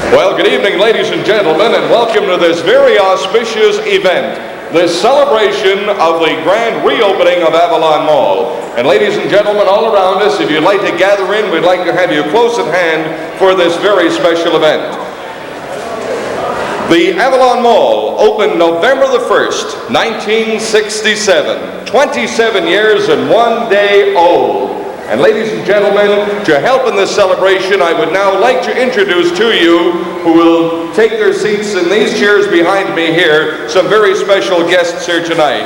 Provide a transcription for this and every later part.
Well, good evening, ladies and gentlemen, and welcome to this very auspicious event, this celebration of the grand reopening of Avalon Mall. And ladies and gentlemen all around us, if you'd like to gather in, we'd like to have you close at hand for this very special event. The Avalon Mall opened November the 1st, 1967, 27 years and 1 day old. And ladies and gentlemen, to help in this celebration, I would now like to introduce to you, who will take their seats in these chairs behind me here, some very special guests here tonight.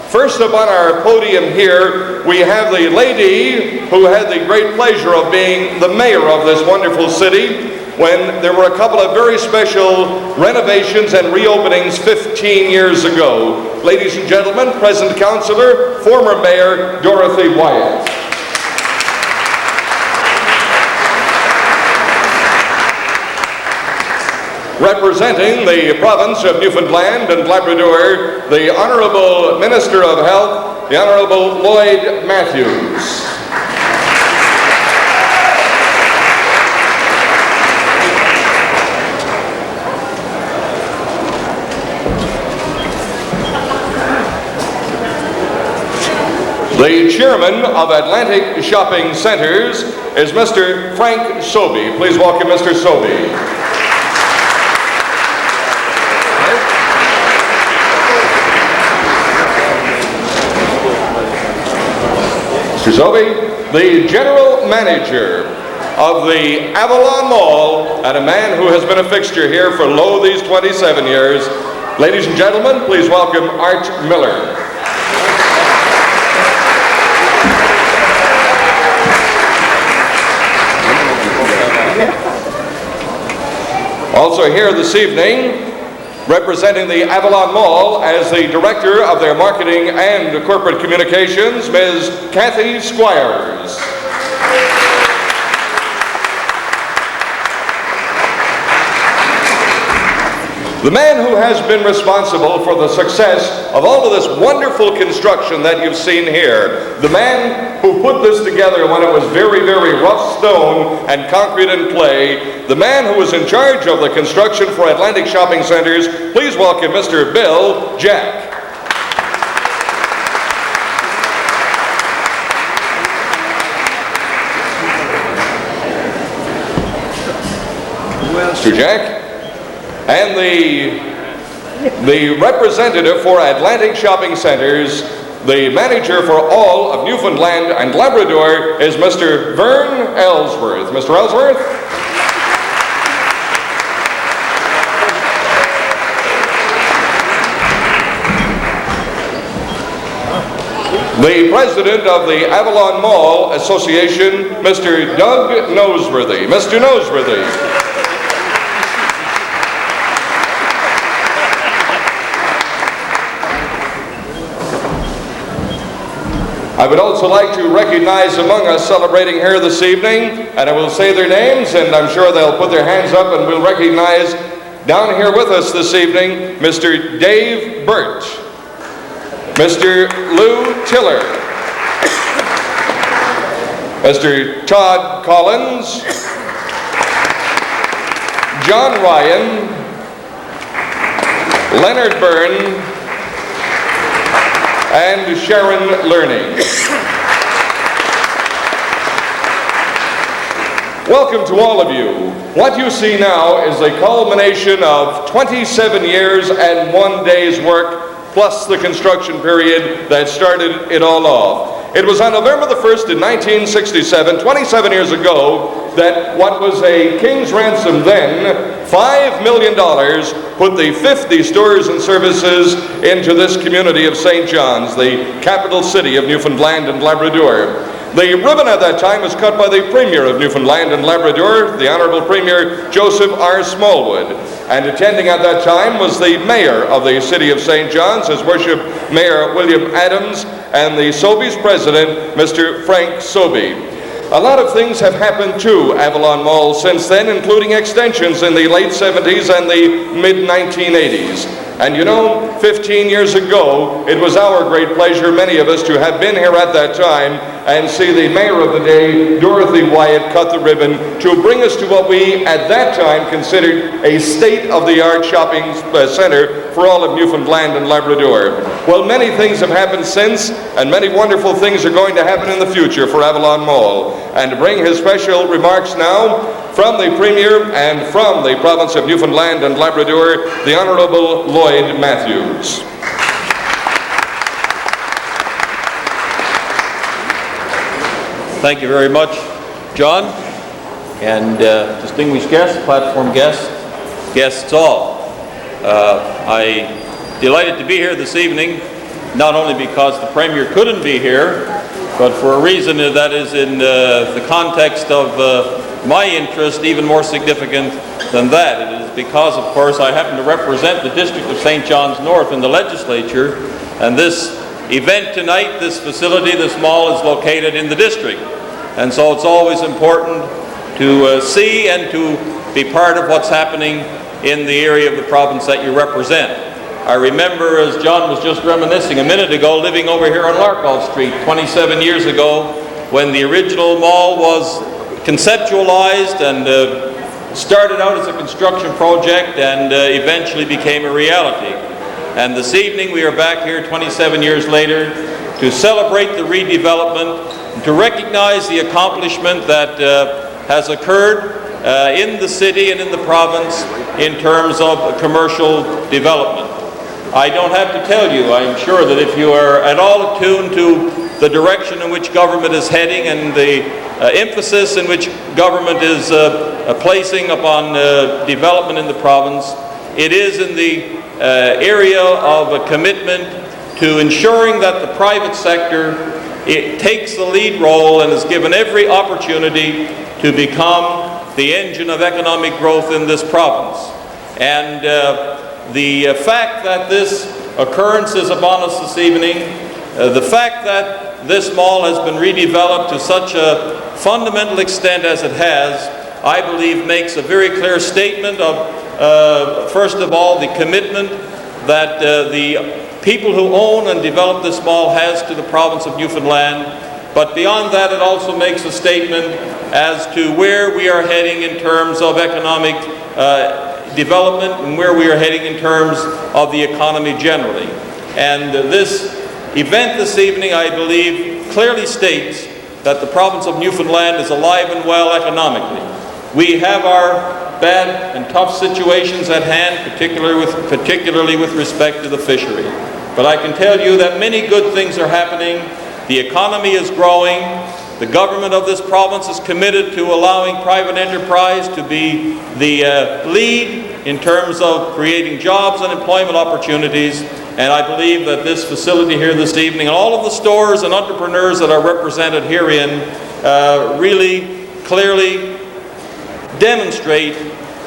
First up on our podium here, we have the lady who had the great pleasure of being the mayor of this wonderful city when there were a couple of very special renovations and reopenings 15 years ago. Ladies and gentlemen, present councilor, former mayor Dorothy Wyatt. Representing the province of Newfoundland and Labrador, the Honorable Minister of Health, the Honorable Lloyd Matthews. The chairman of Atlantic Shopping Centers is Mr. Frank Sobey. Please welcome Mr. Sobey. Mr. Sobey, the general manager of the Avalon Mall, and a man who has been a fixture here for these 27 years. Ladies and gentlemen, please welcome Art Miller. Also here this evening, representing the Avalon Mall as the director of their marketing and corporate communications, Ms. Kathy Squires. The man who has been responsible for the success of all of this wonderful construction that you've seen here, the man who put this together when it was very, very rough stone and concrete and clay, the man who was in charge of the construction for Atlantic Shopping Centers, please welcome Mr. Bill Jack. Mr. Jack. And the representative for Atlantic Shopping Centers, the manager for all of Newfoundland and Labrador, is Mr. Vern Ellsworth. Mr. Ellsworth? The president of the Avalon Mall Association, Mr. Doug Noseworthy. Mr. Noseworthy. I would also like to recognize among us celebrating here this evening, and I will say their names, and I'm sure they'll put their hands up, and we'll recognize down here with us this evening, Mr. Dave Burt, Mr. Lou Tiller, Mr. Todd Collins, John Ryan, Leonard Byrne, and Sharon Learning. Welcome to all of you. What you see now is a culmination of 27 years and 1 day's work, plus the construction period that started it all off. It was on November the 1st in 1967, 27 years ago, that what was a king's ransom then, $5 million, put the 50 stores and services into this community of St. John's, the capital city of Newfoundland and Labrador. The ribbon at that time was cut by the Premier of Newfoundland and Labrador, the Honorable Premier Joseph R. Smallwood. And attending at that time was the Mayor of the City of St. John's, His Worship Mayor William Adams, and the Sobey's President, Mr. Frank Sobey. A lot of things have happened to Avalon Mall since then, including extensions in the late 70s and the mid-1980s. And you know, 15 years ago, it was our great pleasure, many of us, to have been here at that time and see the mayor of the day, Dorothy Wyatt, cut the ribbon to bring us to what we, at that time, considered a state-of-the-art shopping center for all of Newfoundland and Labrador. Well, many things have happened since, and many wonderful things are going to happen in the future for Avalon Mall. And to bring his special remarks now, from the Premier and from the province of Newfoundland and Labrador, the Honourable Lloyd Matthews. Thank you very much, John, and distinguished guests, platform guests all. I'm delighted to be here this evening, not only because the Premier couldn't be here, but for a reason that is in the context of my interest even more significant than that. It is because, of course, I happen to represent the District of St. John's North in the legislature, and this event tonight, this facility, this mall, is located in the district. And so it's always important to see and to be part of what's happening in the area of the province that you represent. I remember, as John was just reminiscing a minute ago, living over here on Larkall Street 27 years ago, when the original mall was conceptualized and started out as a construction project and eventually became a reality. And this evening we are back here 27 years later to celebrate the redevelopment, and to recognize the accomplishment that has occurred in the city and in the province in terms of commercial development. I don't have to tell you, I'm sure that if you are at all attuned to the direction in which government is heading and the emphasis in which government is placing upon development in the province, it is in the area of a commitment to ensuring that the private sector takes the lead role and is given every opportunity to become the engine of economic growth in this province. And the fact that this occurrence is upon us this evening, the fact that this mall has been redeveloped to such a fundamental extent as it has, I believe makes a very clear statement of, first of all, the commitment that the people who own and develop this mall has to the province of Newfoundland. But beyond that, it also makes a statement as to where we are heading in terms of economic development and where we are heading in terms of the economy generally. And this event this evening, I believe, clearly states that the province of Newfoundland is alive and well economically. We have our bad and tough situations at hand, particularly with respect to the fishery. But I can tell you that many good things are happening. The economy is growing. The government of this province is committed to allowing private enterprise to be the lead in terms of creating jobs and employment opportunities. And I believe that this facility here this evening, and all of the stores and entrepreneurs that are represented herein, really clearly demonstrate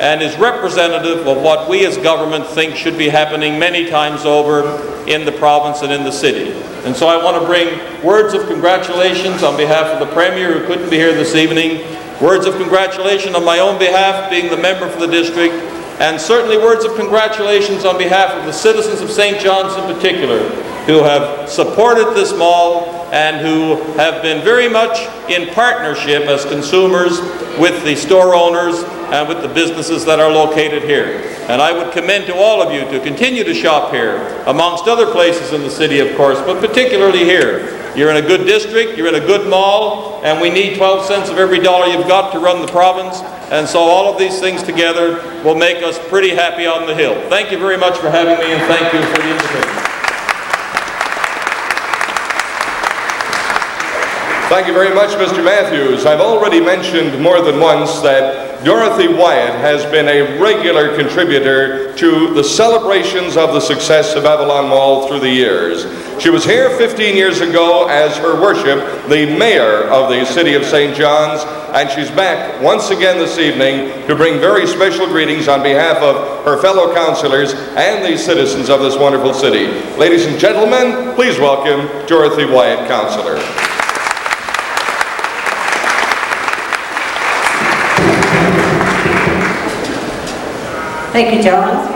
and is representative of what we as government think should be happening many times over in the province and in the city. And so I want to bring words of congratulations on behalf of the Premier, who couldn't be here this evening, words of congratulations on my own behalf, being the member for the district, and certainly words of congratulations on behalf of the citizens of St. John's in particular, who have supported this mall and who have been very much in partnership as consumers with the store owners and with the businesses that are located here. And I would commend to all of you to continue to shop here, amongst other places in the city, of course, but particularly here. You're in a good district, you're in a good mall, and we need 12 cents of every dollar you've got to run the province. And so all of these things together will make us pretty happy on the Hill. Thank you very much for having me, and thank you for the invitation. Thank you very much, Mr. Matthews. I've already mentioned more than once that Dorothy Wyatt has been a regular contributor to the celebrations of the success of Avalon Mall through the years. She was here 15 years ago as Her Worship, the Mayor of the City of St. John's, and she's back once again this evening to bring very special greetings on behalf of her fellow councillors and the citizens of this wonderful city. Ladies and gentlemen, please welcome Dorothy Wyatt, Councillor. Thank you, John.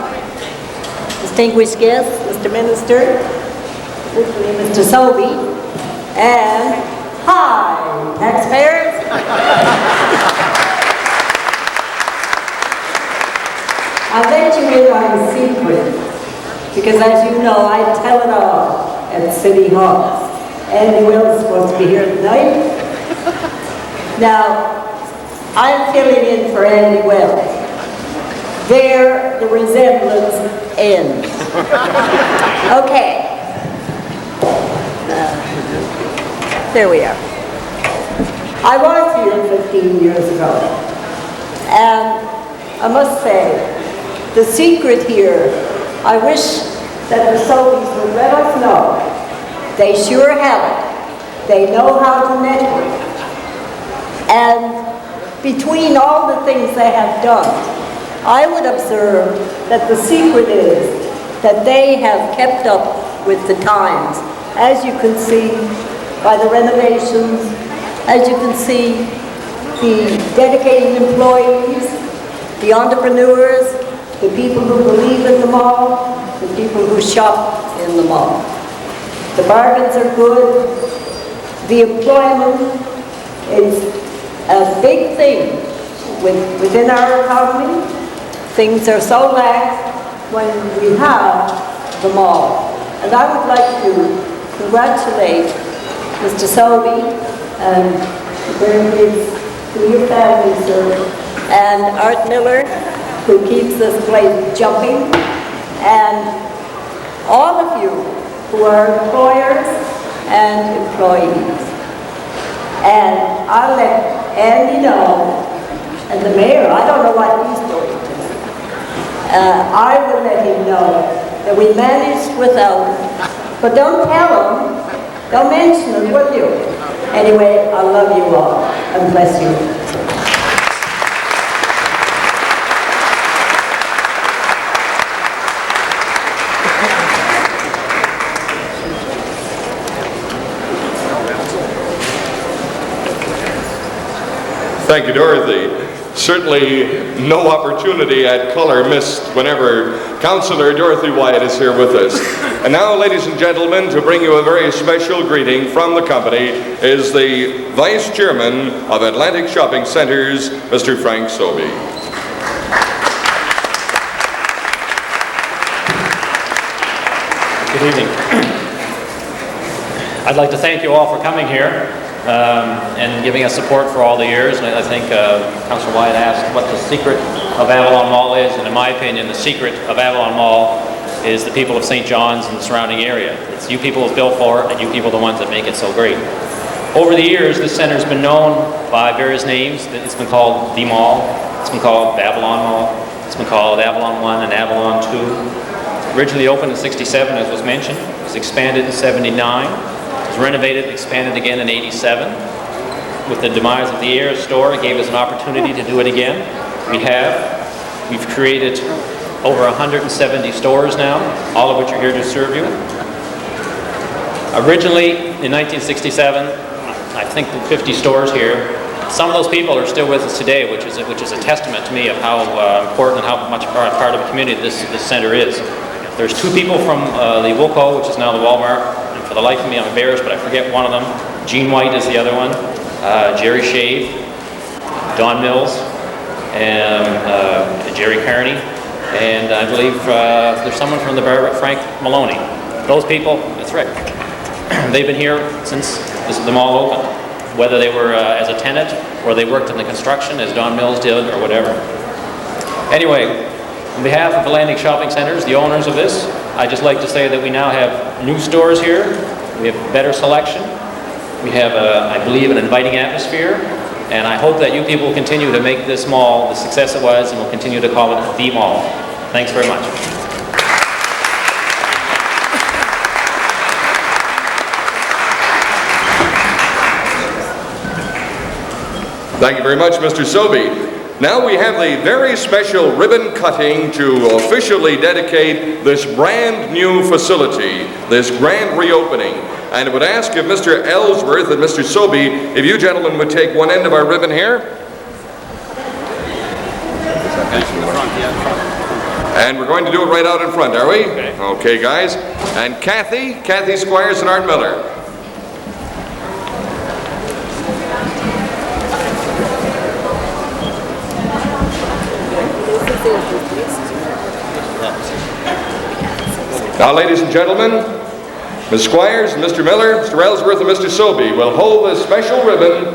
distinguished guests, Mr. Minister, hopefully Mr. Sobey, and hi, taxpayers. I'll let you in on a secret, because as you know, I tell it all at City Hall. Andy Will is supposed to be here tonight. Now, I'm filling in for Andy Will. There, the resemblance ends. Okay. There we are. I was here 15 years ago, and I must say, the secret here, I wish that the Sobeys would let us know. They sure have it. They know how to network. And between all the things they have done, I would observe that the secret is that they have kept up with the times. As you can see by the renovations, as you can see the dedicated employees, the entrepreneurs, the people who believe in the mall, the people who shop in the mall. The bargains are good. The employment is a big thing within our economy. Things are so lax when we have the mall. And I would like to congratulate Mr. Sobey and to your family, sir, and Art Miller, who keeps this place jumping, and all of you who are employers and employees. And I'll let Andy know, and the mayor, I don't know what he's doing tonight. I will let him know that we managed without him. But don't tell him, don't mention it, will you? Anyway, I love you all, and bless you. Thank you, Dorothy. Certainly no opportunity at color missed whenever Councillor Dorothy Wyatt is here with us. And now, ladies and gentlemen, to bring you a very special greeting from the company is the Vice Chairman of Atlantic Shopping Centres, Mr. Frank Sobey. Good evening. I'd like to thank you all for coming here. And giving us support for all the years. And I think Councillor Wyatt asked what the secret of Avalon Mall is, and in my opinion, the secret of Avalon Mall is the people of St. John's and the surrounding area. It's you people it's built for, and you people are the ones that make it so great. Over the years, this center has been known by various names. It's been called the Mall, it's been called Avalon Mall, it's been called Avalon 1 and Avalon 2. Originally opened in '67, as was mentioned. It was expanded in '79. Renovated and expanded again in '87. With the demise of the Air store, it gave us an opportunity to do it again. We've created over 170 stores now, all of which are here to serve you. Originally, in 1967, I think 50 stores here. Some of those people are still with us today, which is a testament to me of how important and how much part of the community this center is. There's two people from the Wilco, which is now the Walmart. For the life of me, I'm embarrassed, but I forget one of them. Gene White is the other one. Jerry Shave, Don Mills, and Jerry Carney. And I believe there's someone from the bar, Frank Maloney. Those people, that's right. They've been here since the mall opened. Whether they were as a tenant or they worked in the construction as Don Mills did or whatever. Anyway, on behalf of Atlantic Shopping Centres, the owners of this, I'd just like to say that we now have new stores here. We have better selection. We have, I believe, an inviting atmosphere. And I hope that you people will continue to make this mall the success it was, and we'll continue to call it the mall. Thanks very much. Thank you very much, Mr. Sobey. Now we have the very special ribbon cutting to officially dedicate this brand new facility, this grand reopening. And I would ask if Mr. Ellsworth and Mr. Sobey, if you gentlemen would take one end of our ribbon here. And we're going to do it right out in front, are we? Okay. Okay, guys. And Kathy Squires and Art Miller. Now, ladies and gentlemen, Ms. Squires and Mr. Miller, Mr. Ellsworth and Mr. Sobey will hold this special ribbon,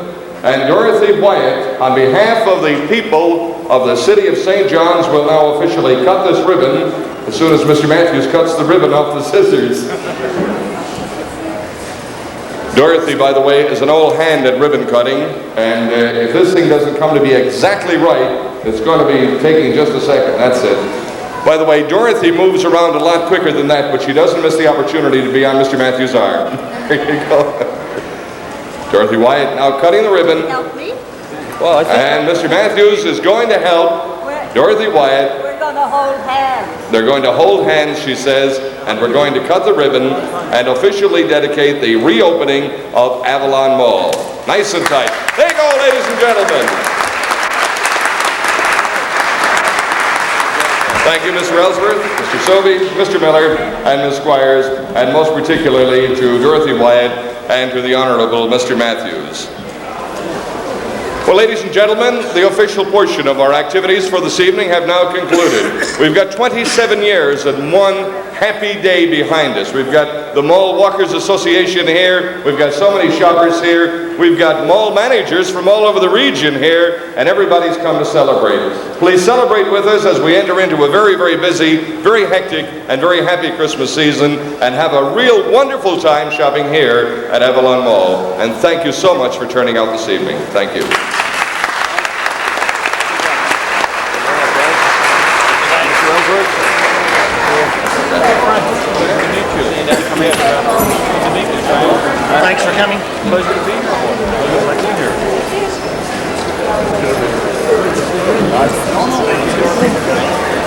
and Dorothy Wyatt, on behalf of the people of the city of St. John's, will now officially cut this ribbon as soon as Mr. Matthews cuts the ribbon off the scissors. Dorothy, by the way, is an old hand at ribbon cutting, and if this thing doesn't come to be exactly right, it's going to be taking just a second. That's it. By the way, Dorothy moves around a lot quicker than that, but she doesn't miss the opportunity to be on Mr. Matthews' arm. There you go. Dorothy Wyatt now cutting the ribbon. Help me? Well, I think And Mr. Matthews is going to help Dorothy Wyatt. We're going to hold hands. They're going to hold hands, she says, and we're going to cut the ribbon and officially dedicate the reopening of Avalon Mall. Nice and tight. There you go, ladies and gentlemen. Thank you, Mr. Ellsworth, Mr. Sobey, Mr. Miller, and Ms. Squires, and most particularly to Dorothy Wyatt and to the Honorable Mr. Matthews. Well, ladies and gentlemen, the official portion of our activities for this evening have now concluded. We've got 27 years and one happy day behind us. We've got the Mall Walkers Association here. We've got so many shoppers here. We've got mall managers from all over the region here, and everybody's come to celebrate. Please celebrate with us as we enter into a very, very busy, very hectic, and very happy Christmas season, and have a real wonderful time shopping here at Avalon Mall. And thank you so much for turning out this evening. Thank you. Thanks for coming. Pleasure.